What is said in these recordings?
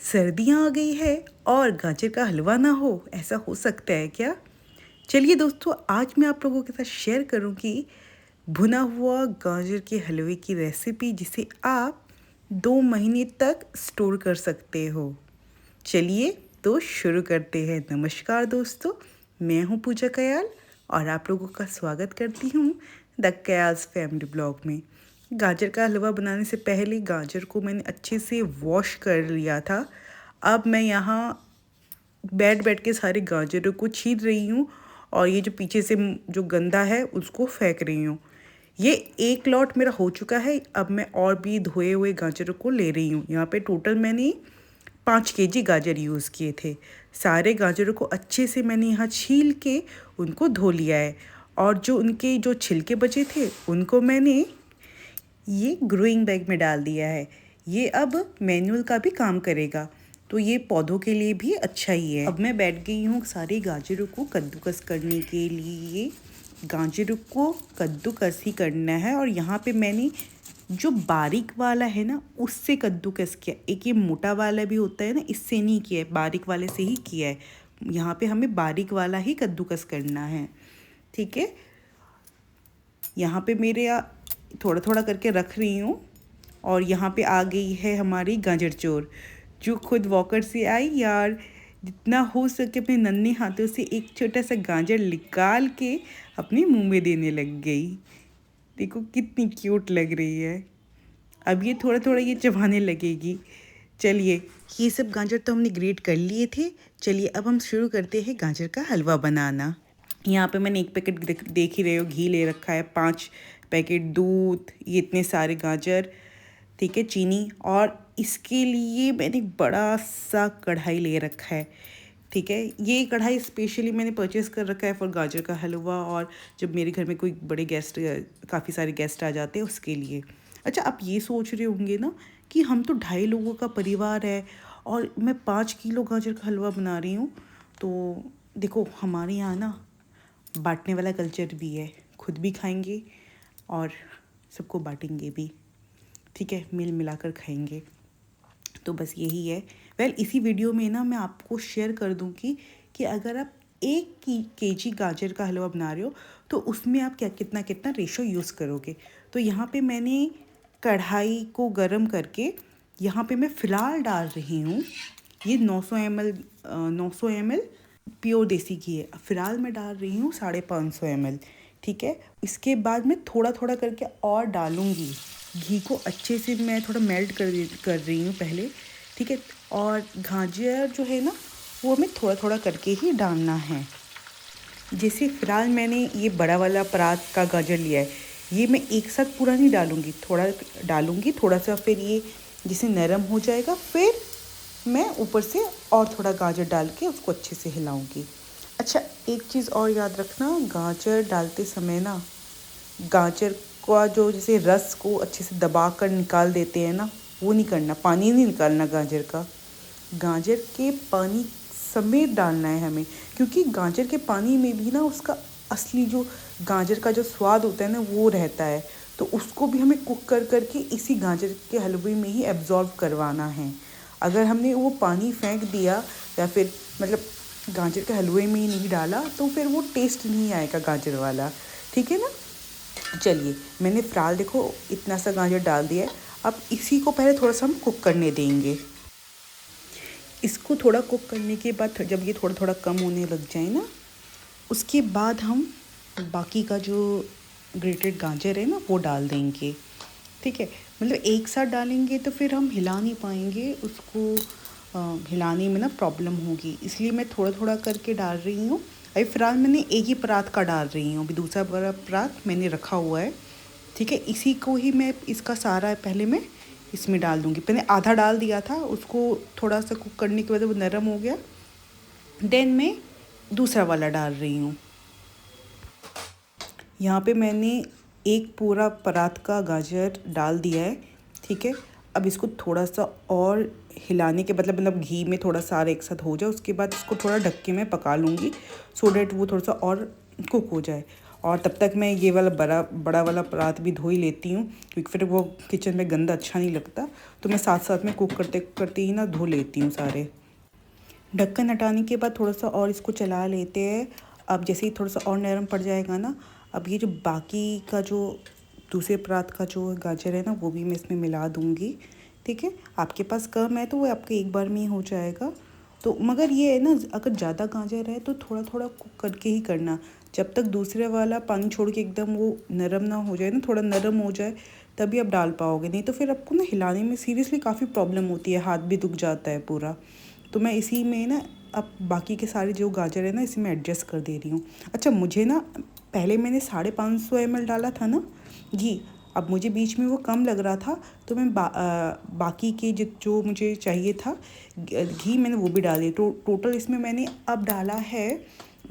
सर्दियाँ आ गई है और गाजर का हलवा ना हो, ऐसा हो सकता है क्या? चलिए दोस्तों, आज मैं आप लोगों के साथ शेयर करूँगी भुना हुआ गाजर के हलवे की रेसिपी जिसे आप 2 महीने तक स्टोर कर सकते हो। चलिए तो शुरू करते हैं। नमस्कार दोस्तों, मैं हूँ पूजा कयाल और आप लोगों का स्वागत करती हूँ द कयाल्स फैमिली ब्लॉग में। गाजर का हलवा बनाने से पहले गाजर को मैंने अच्छे से वॉश कर लिया था। अब मैं यहाँ बैठ के सारे गाजरों को छील रही हूँ और ये जो पीछे से जो गंदा है उसको फेंक रही हूँ। ये एक लॉट मेरा हो चुका है। अब मैं और भी धोए हुए गाजरों को ले रही हूँ। यहाँ पे टोटल मैंने 5 केजी गाजर यूज़ किए थे। सारे गाजरों को अच्छे से मैंने यहाँ छील के उनको धो लिया है और जो उनके जो छिलके बचे थे उनको मैंने ये ग्रोइंग बैग में डाल दिया है। ये अब मैनुअल का भी काम करेगा, तो ये पौधों के लिए भी अच्छा ही है। अब मैं बैठ गई हूँ सारे गाजरों को कद्दूकस करने के लिए। गाजरों को कद्दूकस ही करना है और यहाँ पे मैंने जो बारीक वाला है ना उससे कद्दूकस किया। एक ये मोटा वाला भी होता है ना, इससे नहीं किया है, बारीक वाले से ही किया है। यहाँ पे हमें बारीक वाला ही कद्दूकस करना है, ठीक है। यहाँ पे मेरे थोड़ा थोड़ा करके रख रही हूँ और यहाँ पे आ गई है हमारी गाजर चोर, जो खुद वॉकर से आई यार। जितना हो सके अपने नन्हे हाथों से एक छोटा सा गाजर निकाल के अपने मुंह में देने लग गई। देखो कितनी क्यूट लग रही है। अब ये थोड़ा थोड़ा ये चबाने लगेगी। चलिए, ये सब गाजर तो हमने ग्रेट कर लिए थे। चलिए अब हम शुरू करते हैं गाजर का हलवा बनाना। यहाँ पे मैंने एक पैकेट देख ही रहे हो घी ले रखा है, 5 पैकेट दूध, ये इतने सारे गाजर, ठीक है, चीनी, और इसके लिए मैंने बड़ा सा कढ़ाई ले रखा है, ठीक है। ये कढ़ाई स्पेशली मैंने परचेज़ कर रखा है फॉर गाजर का हलवा, और जब मेरे घर में कोई बड़े गेस्ट, काफ़ी सारे गेस्ट आ जाते हैं उसके लिए। अच्छा, आप ये सोच रहे होंगे ना कि हम तो 2.5 लोगों का परिवार है और मैं 5 किलो गाजर का हलवा बना रही हूँ। तो देखो, हमारे यहाँ ना बांटने वाला कल्चर भी है। खुद भी खाएंगे और सबको बांटेंगे भी, ठीक है, मिल मिलाकर खाएंगे। तो बस यही है। इसी वीडियो में ना मैं आपको शेयर कर दूँगी कि अगर आप 1 केजी गाजर का हलवा बना रहे हो तो उसमें आप क्या कितना कितना रेशो यूज़ करोगे। तो यहाँ पे मैंने कढ़ाई को गरम करके यहाँ पे मैं फ़िलहाल डाल रही हूँ ये 900 ml प्योर देसी घी है। फ़िलहाल मैं डाल रही हूँ 550 ml, ठीक है। इसके बाद मैं थोड़ा थोड़ा करके और डालूँगी घी को। अच्छे से मैं थोड़ा मेल्ट कर रही हूँ पहले, ठीक है। और गाजर जो है ना वो हमें थोड़ा थोड़ा करके ही डालना है। जैसे फ़िलहाल मैंने ये बड़ा वाला परात का गाजर लिया है, ये मैं एक साथ पूरा नहीं डालूँगी, थोड़ा डालूँगी थोड़ा सा, फिर ये जिसे नरम हो जाएगा फिर मैं ऊपर से और थोड़ा गाजर डाल के उसको अच्छे से हिलाऊंगी। अच्छा, एक चीज़ और याद रखना, गाजर डालते समय ना गाजर का जो जैसे रस को अच्छे से दबा कर निकाल देते हैं ना, वो नहीं करना, पानी नहीं निकालना गाजर का। गाजर के पानी समेत डालना है हमें, क्योंकि गाजर के पानी में भी ना उसका असली जो गाजर का जो स्वाद होता है ना वो रहता है। तो उसको भी हमें कुक करके इसी गाजर के हलवे में ही एब्जॉर्ब करवाना है। अगर हमने वो पानी फेंक दिया या फिर मतलब गाजर के हलवे में ही नहीं डाला तो फिर वो टेस्ट नहीं आएगा गाजर वाला, ठीक है ना। चलिए, मैंने फ़िलहाल देखो इतना सा गाजर डाल दिया है। अब इसी को पहले थोड़ा सा हम कुक करने देंगे। इसको थोड़ा कुक करने के बाद जब ये थोड़ा थोड़ा कम होने लग जाए ना, उसके बाद हम बाकी का जो ग्रेटेड गाजर है ना वो डाल देंगे, ठीक है। मतलब एक साथ डालेंगे तो फिर हम हिला नहीं पाएंगे उसको, हिलाने में ना प्रॉब्लम होगी, इसलिए मैं थोड़ा थोड़ा करके डाल रही हूँ। अभी फ़िलहाल मैंने एक ही परात का डाल रही हूँ, अभी दूसरा बड़ा परात मैंने रखा हुआ है, ठीक है। इसी को ही मैं इसका सारा पहले मैं इसमें डाल दूँगी। पहले आधा डाल दिया था, उसको थोड़ा सा कुक करने के बाद वो नरम हो गया, देन मैं दूसरा वाला डाल रही हूँ। यहाँ पे मैंने एक पूरा परात का गाजर डाल दिया है, ठीक है। अब इसको थोड़ा सा और हिलाने के मतलब घी में थोड़ा सारा एक साथ हो जाए, उसके बाद इसको थोड़ा ढक के मैं पका लूँगी सो डैट वो थोड़ा सा और कुक हो जाए। और तब तक मैं ये वाला बड़ा वाला परात भी धो ही लेती हूँ, क्योंकि फिर वो किचन में गंदा अच्छा नहीं लगता। तो मैं साथ साथ में कुक करते करते ही ना धो लेती हूँ सारे। ढक्कन हटाने के बाद थोड़ा सा और इसको चला लेते हैं। अब जैसे ही थोड़ा सा और नरम पड़ जाएगा ना, अब ये जो बाकी का जो दूसरे परात का जो गाजर है ना, वो भी मैं इसमें मिला दूँगी। ठीक है, आपके पास कम है तो वो आपके एक बार में ही हो जाएगा। तो मगर ये है ना, अगर ज़्यादा गाजर है तो थोड़ा थोड़ा कुक करके ही करना, जब तक दूसरे वाला पानी छोड़ के एकदम वो नरम ना हो जाए ना, थोड़ा नरम हो जाए तभी आप डाल पाओगे, नहीं तो फिर आपको ना हिलाने में सीरियसली काफ़ी प्रॉब्लम होती है, हाथ भी दुख जाता है पूरा। तो मैं इसी में ना अब बाकी के सारे जो गाजर है ना, इसी में एडजस्ट कर दे रही हूँ। अच्छा, मुझे ना पहले मैंने 550 ml डाला था ना घी, अब मुझे बीच में वो कम लग रहा था, तो मैं बाकी के जो मुझे चाहिए था घी, मैंने वो भी डाल दिया। तो टोटल इसमें मैंने अब डाला है,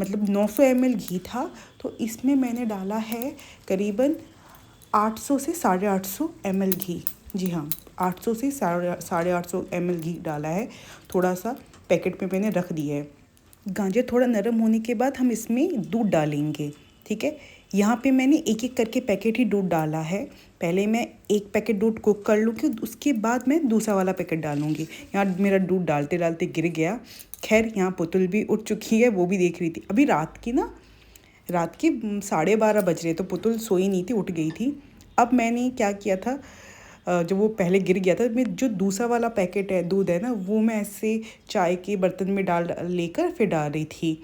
मतलब 900 ml घी था, तो इसमें मैंने डाला है करीबन 800 से 850 ml घी। जी हाँ, 800 से 850 ml घी डाला है। थोड़ा सा पैकेट में मैंने रख दिया है। गाजर थोड़ा नरम होने के बाद हम इसमें दूध डालेंगे। ठीक है, यहाँ पे मैंने एक एक करके पैकेट ही दूध डाला है। पहले मैं एक पैकेट दूध कुक कर लूँगी, उसके बाद मैं दूसरा वाला पैकेट डालूँगी। यहाँ मेरा दूध डालते डालते गिर गया। खैर, यहाँ पुतुल भी उठ चुकी है, वो भी देख रही थी। अभी रात के 12:30 बज रहे, तो पुतुल सोई नहीं थी, उठ गई थी। अब मैंने क्या किया था, जब वो पहले गिर गया था, मैं जो दूसरा वाला पैकेट है दूध है ना, वो मैं ऐसे चाय के बर्तन में डाल लेकर फिर डाल रही थी।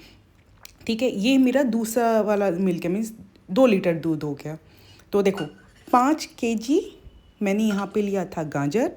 ठीक है, ये मेरा दूसरा वाला मिल्क है, मीन्स 2 लीटर दूध हो गया। तो देखो, 5 kg मैंने यहाँ पे लिया था गाजर,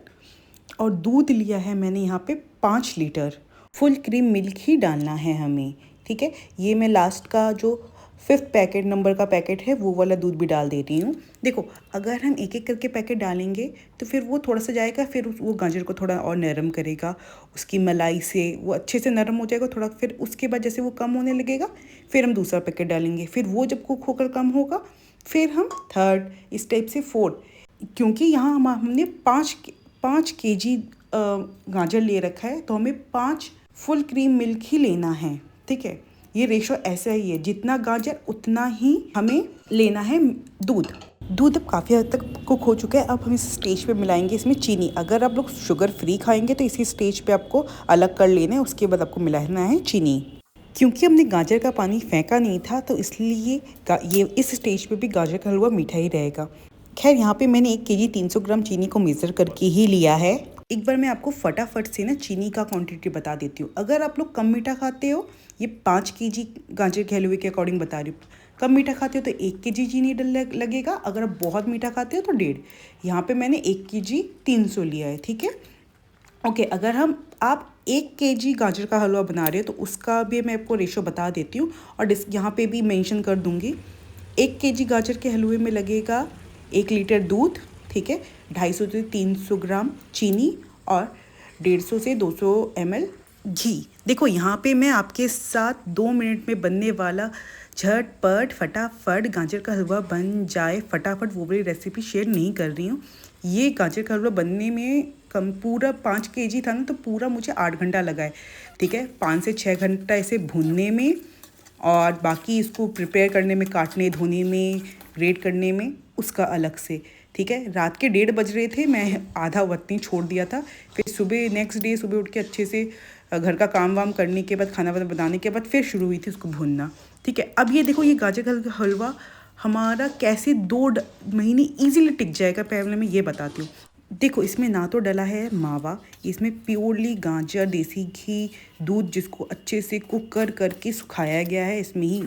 और दूध लिया है मैंने यहाँ पे 5 लीटर। फुल क्रीम मिल्क ही डालना है हमें। ठीक है, ये मैं लास्ट का जो 5th नंबर का पैकेट है, वो वाला दूध भी डाल दे रही हूँ। देखो, अगर हम एक एक करके पैकेट डालेंगे तो फिर वो थोड़ा सा जाएगा, फिर वो गाजर को थोड़ा और नरम करेगा, उसकी मलाई से वो अच्छे से नरम हो जाएगा थोड़ा। फिर उसके बाद जैसे वो कम होने लगेगा, फिर हम दूसरा पैकेट डालेंगे, फिर वो जब कुक होकर कम होगा, फिर हम 3rd, इस टाइप से 4th। क्योंकि यहाँ हमने 5 kg गाजर ले रखा है, तो हमें 5 फुल क्रीम मिल्क ही लेना है। ठीक है, ये रेशो ऐसा ही है, जितना गाजर उतना ही हमें लेना है दूध। दूध अब काफ़ी हद तक कुक हो चुका है। अब हम इस स्टेज पे मिलाएंगे इसमें चीनी। अगर आप लोग शुगर फ्री खाएंगे तो इसी स्टेज पे आपको अलग कर लेना है, उसके बाद आपको मिलाना है चीनी। क्योंकि हमने गाजर का पानी फेंका नहीं था, तो इसलिए ये इस स्टेज पे भी गाजर का हलवा मीठा ही रहेगा। खैर, यहाँ पे मैंने 1 kg 300 ग्राम चीनी को मेज़र करके ही लिया है। एक बार मैं आपको फटाफट से ना चीनी का क्वांटिटी बता देती हूँ। अगर आप लोग कम मीठा खाते हो, ये 5 kg गाजर के हलवे के अकॉर्डिंग बता रही हूँ, कम मीठा खाते हो तो 1 kg चीनी लगेगा। अगर आप बहुत मीठा खाते हो तो 1.5। यहाँ पे मैंने 1 kg 300 लिया है। ठीक है, ओके। अगर आप 1 kg गाजर का हलवा बना रहे हो तो उसका भी मैं आपको रेशो बता देती हूँ, और यहाँ पे भी मेंशन कर दूँगी। 1 kg गाजर के हलवे में लगेगा 1 लीटर दूध। ठीक है, 250 से 300 ग्राम चीनी और 150 से 200 ml घी। देखो, यहाँ पे मैं आपके साथ 2 मिनट में बनने वाला झटपट फटाफट गाजर का हलवा बन जाए फटाफट वो वाली रेसिपी शेयर नहीं कर रही हूँ। ये गाजर का हलवा बनने में पूरा 5 kg था ना, तो पूरा मुझे 8 घंटा लगा है। ठीक है, 5 से 6 घंटा इसे भूनने में, और बाकी इसको प्रिपेयर करने में, काटने धोने में, ग्रेट करने में उसका अलग से। ठीक है, रात के 1:30 बज रहे थे, मैं आधा वक्त ही छोड़ दिया था। फिर सुबह नेक्स्ट डे सुबह उठ के अच्छे से घर का काम वाम करने के बाद, खाना वाना बनाने के बाद फिर शुरू हुई थी उसको भूनना। ठीक है, अब ये देखो, ये गाजर का हलवा हमारा कैसे 2 महीने ईजिली टिक जाएगा, पहले मैं ये बताती हूँ। देखो, इसमें ना तो डला है मावा, इसमें प्योरली गाजर, देसी घी, दूध जिसको अच्छे से कुक करके सुखाया गया है, इसमें ही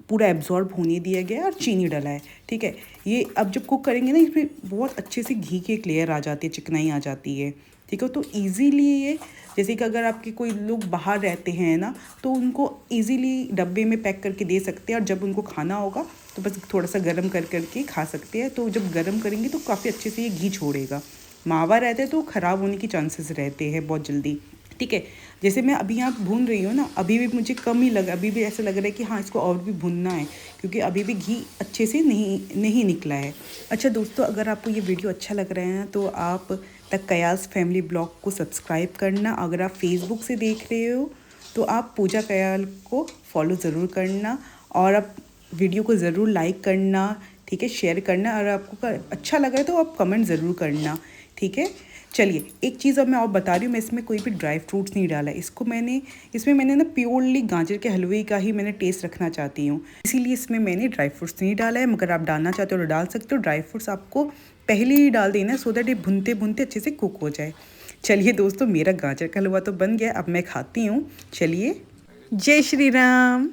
पूरा एब्जॉर्ब होने दिया गया है, और चीनी डला है। ठीक है, ये अब जब कुक करेंगे ना, इसमें बहुत अच्छे से घी की एक लेयर आ जाती है, चिकनाई आ जाती है। ठीक है, तो इजीली ये, जैसे कि अगर आपके कोई लोग बाहर रहते हैं ना, तो उनको इजीली डब्बे में पैक करके दे सकते हैं, और जब उनको खाना होगा तो बस थोड़ा सा गर्म करके खा सकते हैं। तो जब गर्म करेंगे तो काफ़ी अच्छे से ये घी छोड़ेगा। मावा रहता है तो ख़राब होने की चांसेस रहते हैं बहुत जल्दी। ठीक है, जैसे मैं अभी यहाँ भून रही हूँ ना, अभी भी मुझे कम ही लगा, अभी भी ऐसा लग रहा है कि हाँ, इसको और भी भूनना है, क्योंकि अभी भी घी अच्छे से नहीं निकला है। अच्छा दोस्तों, अगर आपको ये वीडियो अच्छा लग रहा है ना, तो आप द कयाल्स फैमिली ब्लॉग को सब्सक्राइब करना। अगर आप फेसबुक से देख रहे हो तो आप पूजा कयाल को फॉलो ज़रूर करना, और आप वीडियो को ज़रूर लाइक करना, ठीक है, शेयर करना, और आपको अच्छा लगा है तो आप कमेंट ज़रूर करना, ठीक है। चलिए एक चीज़ अब मैं और बता रही हूँ, मैं इसमें कोई भी ड्राई फ्रूट्स नहीं डाला है। इसमें मैंने ना प्योरली गाजर के हलवे का ही मैंने टेस्ट रखना चाहती हूँ, इसीलिए इसमें मैंने ड्राई फ्रूट्स नहीं डाला है। मगर आप डालना चाहते हो तो डाल सकते हो। ड्राई फ्रूट्स आपको पहले ही डाल देना, सो दैट ये भुनते भुनते अच्छे से कुक हो जाए। चलिए दोस्तों, मेरा गाजर का हलवा तो बन गया, अब मैं खाती हूँ। चलिए, जय श्री राम।